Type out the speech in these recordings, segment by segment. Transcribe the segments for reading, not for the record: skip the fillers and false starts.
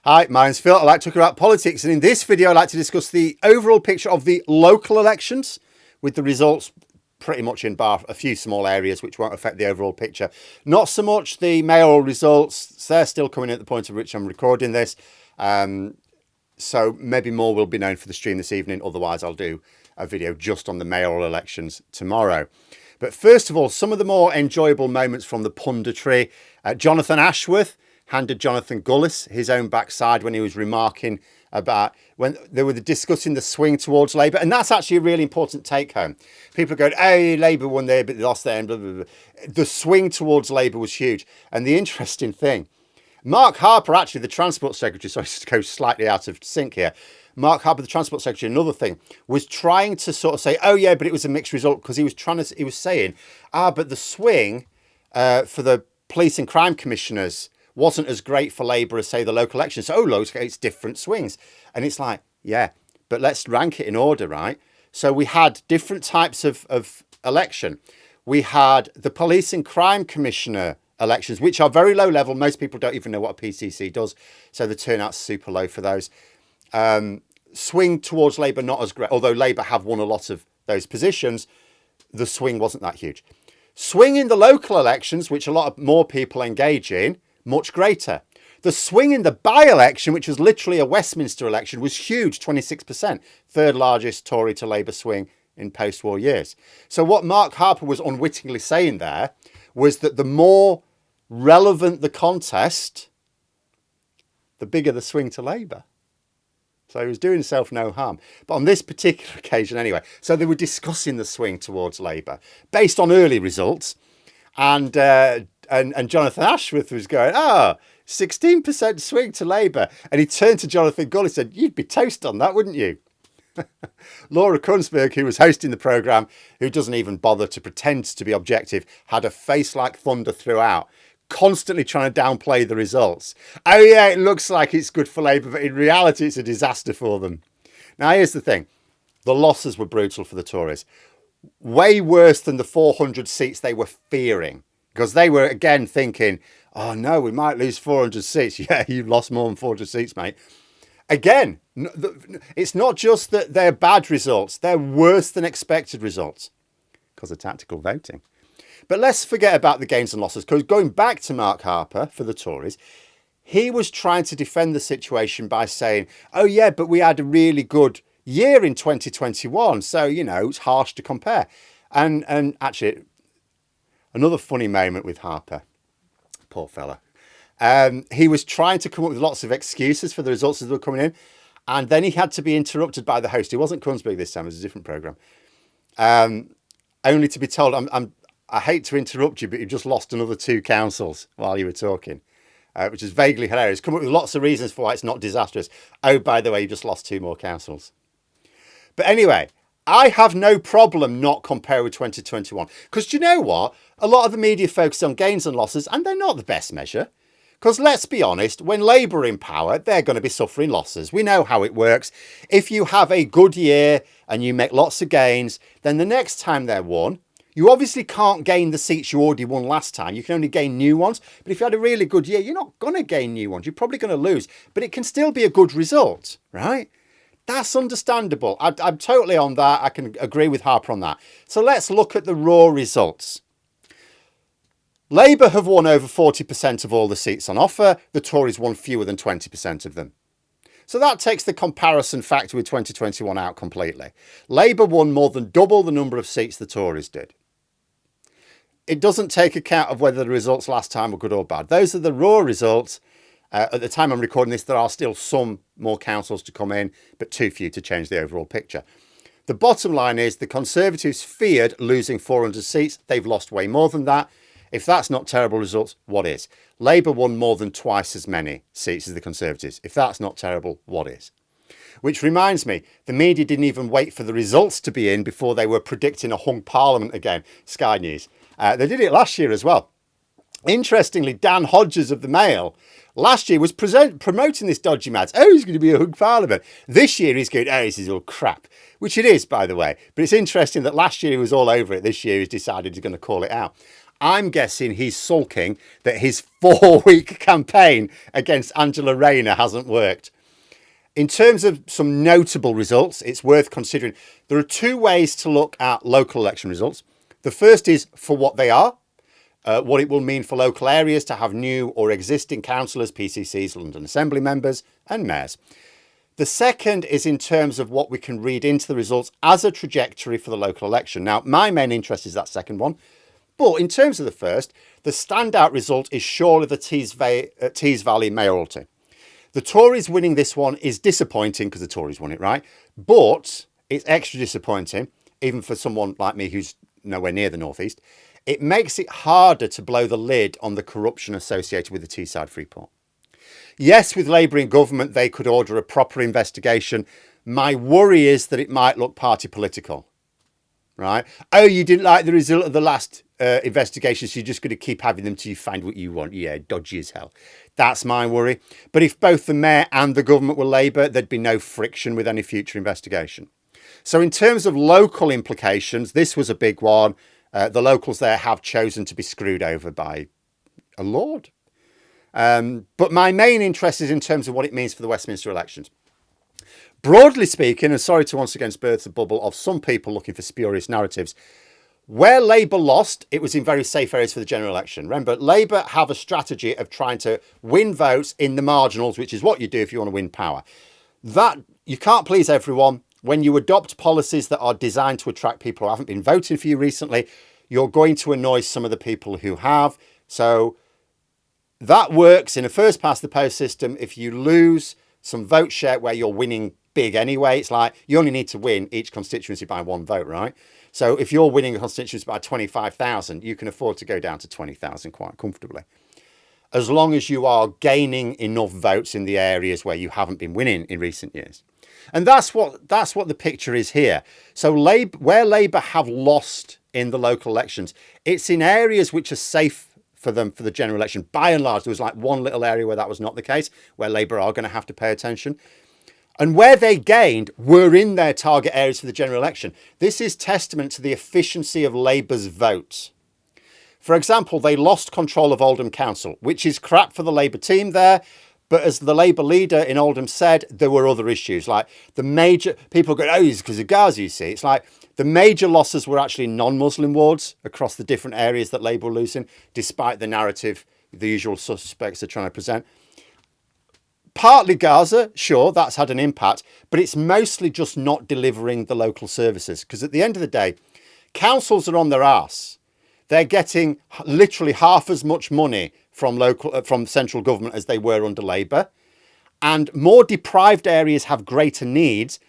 Hi, my name's Phil. I like to talk about politics, and in this video I'd like to discuss the overall picture of the local elections, with the results pretty much in bar a few small areas which won't affect the overall picture. Not so much the mayoral results, they're still coming in at the point at which I'm recording this, so maybe more will be known for the stream this evening. Otherwise I'll do a video just on the mayoral elections tomorrow. But first of all, some of the more enjoyable moments from the punditry. Jonathan Ashworth handed Jonathan Gullis his own backside when he was remarking about when they were discussing the swing towards Labour. And that's actually a really important take home. People are going, hey, Labour won there, but they lost there. And blah, blah, blah. The swing towards Labour was huge. And the interesting thing, Mark Harper, actually the Transport Secretary, sorry to go slightly out of sync here. Mark Harper, the Transport Secretary, another thing, was trying to sort of say, oh yeah, but it was a mixed result, because he was saying, but the swing for the police and crime commissioners wasn't as great for Labour as, say, the local elections. So, it's different swings. And it's like, yeah, but let's rank it in order, right? So we had different types of election. We had the police and crime commissioner elections, which are very low level. Most people don't even know what a PCC does. So the turnout's super low for those. Swing towards Labour, not as great. Although Labour have won a lot of those positions, the swing wasn't that huge. Swing in the local elections, which a lot of more people engage in, much greater. The swing in the by-election, which was literally a Westminster election, was huge, 26%. Third largest Tory to Labour swing in post-war years. So what Mark Harper was unwittingly saying there was that the more relevant the contest, the bigger the swing to Labour. So he was doing himself no harm. But on this particular occasion anyway, so they were discussing the swing towards Labour based on early results. And Jonathan Ashworth was going, 16% swing to Labour. And he turned to Jonathan Gullis and said, you'd be toast on that, wouldn't you? Laura Kunsberg, who was hosting the programme, who doesn't even bother to pretend to be objective, had a face like thunder throughout, constantly trying to downplay the results. Oh yeah, it looks like it's good for Labour, but in reality it's a disaster for them. Now here's the thing. The losses were brutal for the Tories. Way worse than the 400 seats they were fearing. Because they were, again, thinking, oh, no, we might lose 400 seats. Yeah, you've lost more than 400 seats, mate. Again, it's not just that they're bad results. They're worse than expected results because of tactical voting. But let's forget about the gains and losses, because going back to Mark Harper for the Tories, he was trying to defend the situation by saying, oh, yeah, but we had a really good year in 2021. So, it's harsh to compare. And actually, another funny moment with Harper, poor fella. He was trying to come up with lots of excuses for the results that were coming in. And then he had to be interrupted by the host. It wasn't Kunsberg this time, it was a different programme. Only to be told, I hate to interrupt you, but you've just lost another 2 councils while you were talking, which is vaguely hilarious. Come up with lots of reasons for why it's not disastrous. Oh, by the way, you just lost 2 more councils. But anyway, I have no problem not comparing with 2021. Because do you know what? A lot of the media focus on gains and losses, and they're not the best measure. Because let's be honest, when Labour are in power, they're going to be suffering losses. We know how it works. If you have a good year and you make lots of gains, then the next time they're won, you obviously can't gain the seats you already won last time. You can only gain new ones. But if you had a really good year, you're not going to gain new ones. You're probably going to lose. But it can still be a good result, right? That's understandable. I'm totally on that. I can agree with Harper on that. So let's look at the raw results. Labour have won over 40% of all the seats on offer. The Tories won fewer than 20% of them. So that takes the comparison factor with 2021 out completely. Labour won more than double the number of seats the Tories did. It doesn't take account of whether the results last time were good or bad. Those are the raw results. At the time I'm recording this, there are still some more councils to come in, but too few to change the overall picture. The bottom line is the Conservatives feared losing 400 seats. They've lost way more than that. If that's not terrible results, what is? Labour won more than twice as many seats as the Conservatives. If that's not terrible, what is? Which reminds me, the media didn't even wait for the results to be in before they were predicting a hung parliament again. Sky News. They did it last year as well. Interestingly, Dan Hodges of the Mail last year was promoting this dodgy mads. Oh, he's going to be a hung parliament. This year he's going, oh, this is all crap. Which it is, by the way. But it's interesting that last year he was all over it. This year he's decided he's going to call it out. I'm guessing he's sulking that his 4-week campaign against Angela Rayner hasn't worked. In terms of some notable results, it's worth considering. There are two ways to look at local election results. The first is for what they are, what it will mean for local areas to have new or existing councillors, PCCs, London Assembly members and mayors. The second is in terms of what we can read into the results as a trajectory for the local election. Now, my main interest is that second one. But in terms of the first, the standout result is surely the Tees Valley mayoralty. The Tories winning this one is disappointing because the Tories won it, right? But it's extra disappointing, even for someone like me who's nowhere near the northeast. It makes it harder to blow the lid on the corruption associated with the Teesside Freeport. Yes, with Labour in government, they could order a proper investigation. My worry is that it might look party political, right? Oh, you didn't like the result of the last investigation, so you're just going to keep having them till you find what you want. Yeah, dodgy as hell. That's my worry. But if both the mayor and the government were Labour, there'd be no friction with any future investigation. So in terms of local implications, this was a big one. The locals there have chosen to be screwed over by a lord. But my main interest is in terms of what it means for the Westminster elections. Broadly speaking, and sorry to once again burst the bubble of some people looking for spurious narratives, where Labour lost, it was in very safe areas for the general election. Remember, Labour have a strategy of trying to win votes in the marginals, which is what you do if you want to win power. That you can't please everyone. When you adopt policies that are designed to attract people who haven't been voting for you recently, you're going to annoy some of the people who have. So that works in a first past the post system. If you lose some vote share where you're winning big anyway, it's like you only need to win each constituency by one vote, right? So if you're winning a constituency by 25,000, you can afford to go down to 20,000 quite comfortably, as long as you are gaining enough votes in the areas where you haven't been winning in recent years. And that's what the picture is here. So where Labour have lost in the local elections, it's in areas which are safe for them for the general election. By and large, there was like one little area where that was not the case, where Labour are going to have to pay attention. And where they gained were in their target areas for the general election. This is testament to the efficiency of Labour's vote. For example, they lost control of Oldham Council, which is crap for the Labour team there. But as the Labour leader in Oldham said, there were other issues. Like the major, people go, oh, it's because of Gaza, you see. It's like the major losses were actually non-Muslim wards across the different areas that Labour were losing, despite the narrative the usual suspects are trying to present. Partly Gaza, sure, that's had an impact, but it's mostly just not delivering the local services. Because at the end of the day, councils are on their arse. They're getting literally half as much money from central government as they were under Labour. And more deprived areas have greater needs.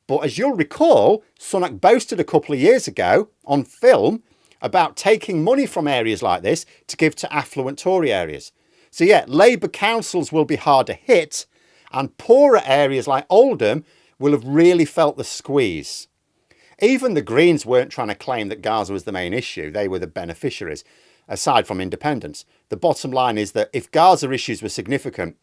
But as you'll recall, Sunak boasted a couple of years ago on film about taking money from areas like this to give to affluent Tory areas. So yeah, Labour councils will be harder hit, and poorer areas like Oldham will have really felt the squeeze. Even the Greens weren't trying to claim that Gaza was the main issue. They were the beneficiaries, aside from independence. The bottom line is that if Gaza issues were significant,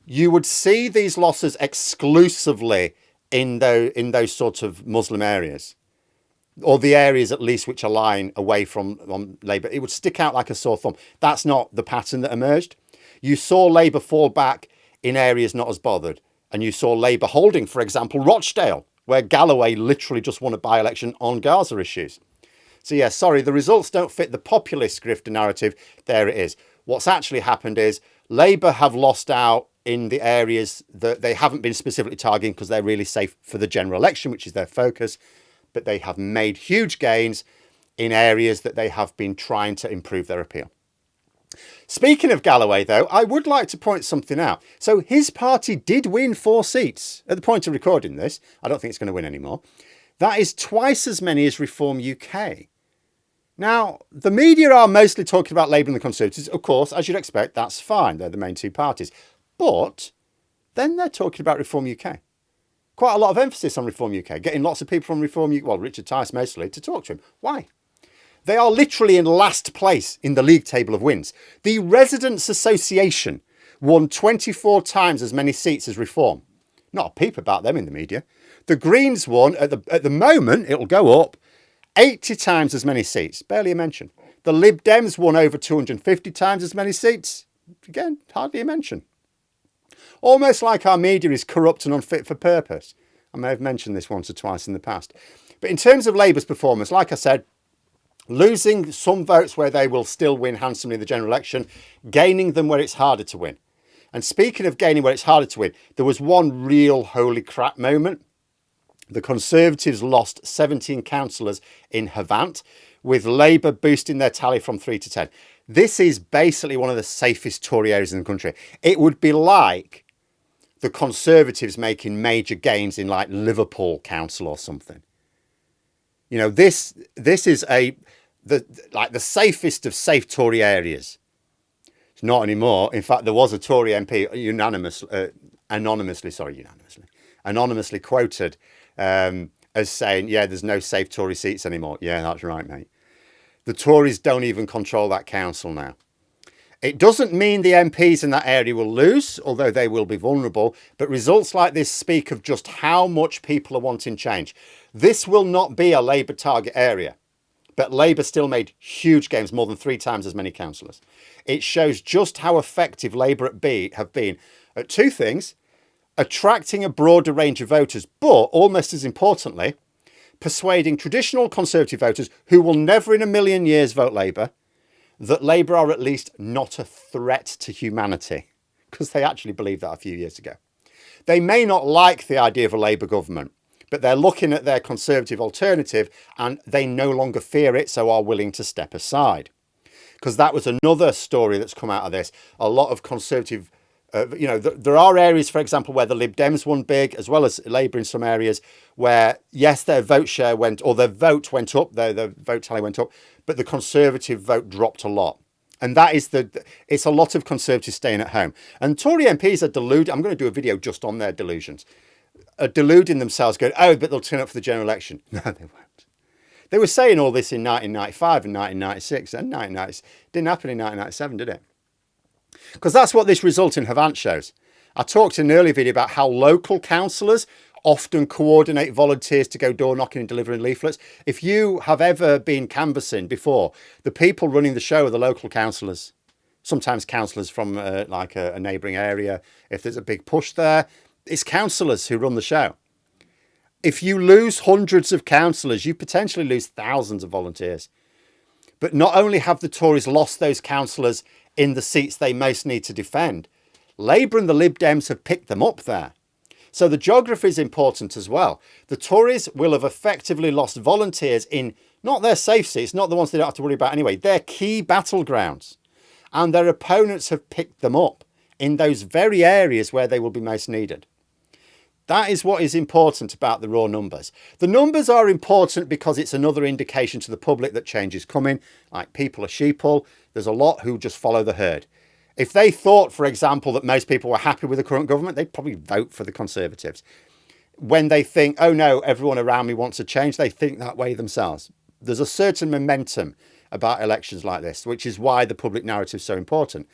you would see these losses exclusively in those sorts of Muslim areas, or the areas at least which are lying away from Labour. It would stick out like a sore thumb. That's not the pattern that emerged. You saw Labour fall back in areas not as bothered. And you saw Labour holding, for example, Rochdale, where Galloway literally just won a by-election on Gaza issues. So yeah, sorry, the results don't fit the populist grifter narrative. There it is. What's actually happened is Labour have lost out in the areas that they haven't been specifically targeting because they're really safe for the general election, which is their focus. But they have made huge gains in areas that they have been trying to improve their appeal. Speaking of Galloway, though, I would like to point something out. So his party did win 4 seats at the point of recording this. I don't think it's going to win anymore. That is twice as many as Reform UK. Now, the media are mostly talking about Labour and the Conservatives. Of course, as you'd expect, that's fine. They're the main two parties. But then they're talking about Reform UK. Quite a lot of emphasis on Reform UK, getting lots of people from Reform UK, well, Richard Tice mostly, to talk to him. Why? They are literally in last place in the league table of wins. The Residents' Association won 24 times as many seats as Reform. Not a peep about them in the media. The Greens won, at the moment, it'll go up, 80 times as many seats. Barely a mention. The Lib Dems won over 250 times as many seats. Again, hardly a mention. Almost like our media is corrupt and unfit for purpose. I may have mentioned this once or twice in the past. But in terms of Labour's performance, like I said, losing some votes where they will still win handsomely in the general election, gaining them where it's harder to win. And speaking of gaining where it's harder to win, there was one real holy crap moment. The Conservatives lost 17 councillors in Havant, with Labour boosting their tally from 3 to 10. This is basically one of the safest Tory areas in the country. It would be like the Conservatives making major gains in like Liverpool Council or something. You know, this is the safest of safe Tory areas. It's not anymore. In fact, there was a Tory MP anonymously quoted as saying, yeah, there's no safe Tory seats anymore. Yeah, that's right, mate. The Tories don't even control that council now. It doesn't mean the MPs in that area will lose, although they will be vulnerable, but results like this speak of just how much people are wanting change. This will not be a Labour target area, but Labour still made huge gains, more than 3 times as many councillors. It shows just how effective Labour have been at 2 things: attracting a broader range of voters, but almost as importantly, persuading traditional Conservative voters who will never in a million years vote Labour that Labour are at least not a threat to humanity, because they actually believed that a few years ago. They may not like the idea of a Labour government, but they're looking at their Conservative alternative and they no longer fear it, so are willing to step aside. Because that was another story that's come out of this. A lot of Conservative, there are areas, for example, where the Lib Dems won big, as well as Labour in some areas, where, yes, their vote share went, or their vote went up, their vote tally went up, but the Conservative vote dropped a lot. And that is it's a lot of Conservatives staying at home. And Tory MPs are deluded. I'm going to do a video just on their delusions. Are deluding themselves, going, oh, but they'll turn up for the general election. No, they won't. They were saying all this in 1995 and 1996, and 1990. Didn't happen in 1997, did it? Because that's what this result in Havant shows. I talked in an earlier video about how local councillors often coordinate volunteers to go door knocking and delivering leaflets. If you have ever been canvassing before, the people running the show are the local councillors. Sometimes councillors from like a neighbouring area. If there's a big push there, it's councillors who run the show. If you lose hundreds of councillors, you potentially lose thousands of volunteers. But not only have the Tories lost those councillors in the seats they most need to defend, Labour and the Lib Dems have picked them up there. So the geography is important as well. The Tories will have effectively lost volunteers in not their safe seats, not the ones they don't have to worry about anyway, their key battlegrounds. And their opponents have picked them up in those very areas where they will be most needed. That is what is important about the raw numbers. The numbers are important because it's another indication to the public that change is coming. Like, people are sheeple. There's a lot who just follow the herd. If they thought, for example, that most people were happy with the current government, they'd probably vote for the Conservatives. When they think, oh no, everyone around me wants a change, they think that way themselves. There's a certain momentum about elections like this, which is why the public narrative is so important.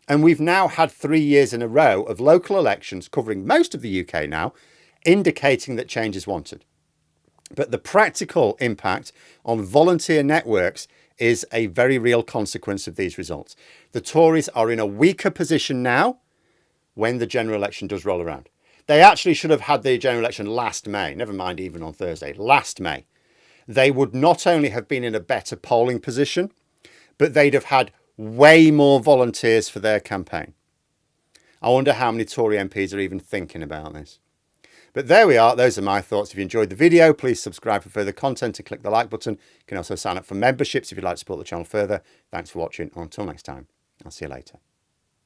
And we've now had 3 years in a row of local elections covering most of the UK now, indicating that change is wanted. But the practical impact on volunteer networks is a very real consequence of these results. The Tories are in a weaker position now when the general election does roll around. They actually should have had the general election last May, never mind even on Thursday, last May. They would not only have been in a better polling position, but they'd have had way more volunteers for their campaign. I wonder how many Tory MPs are even thinking about this. But there we are. Those are my thoughts. If you enjoyed the video, please subscribe for further content and click the like button. You can also sign up for memberships if you'd like to support the channel further. Thanks for watching. Until next time, I'll see you later.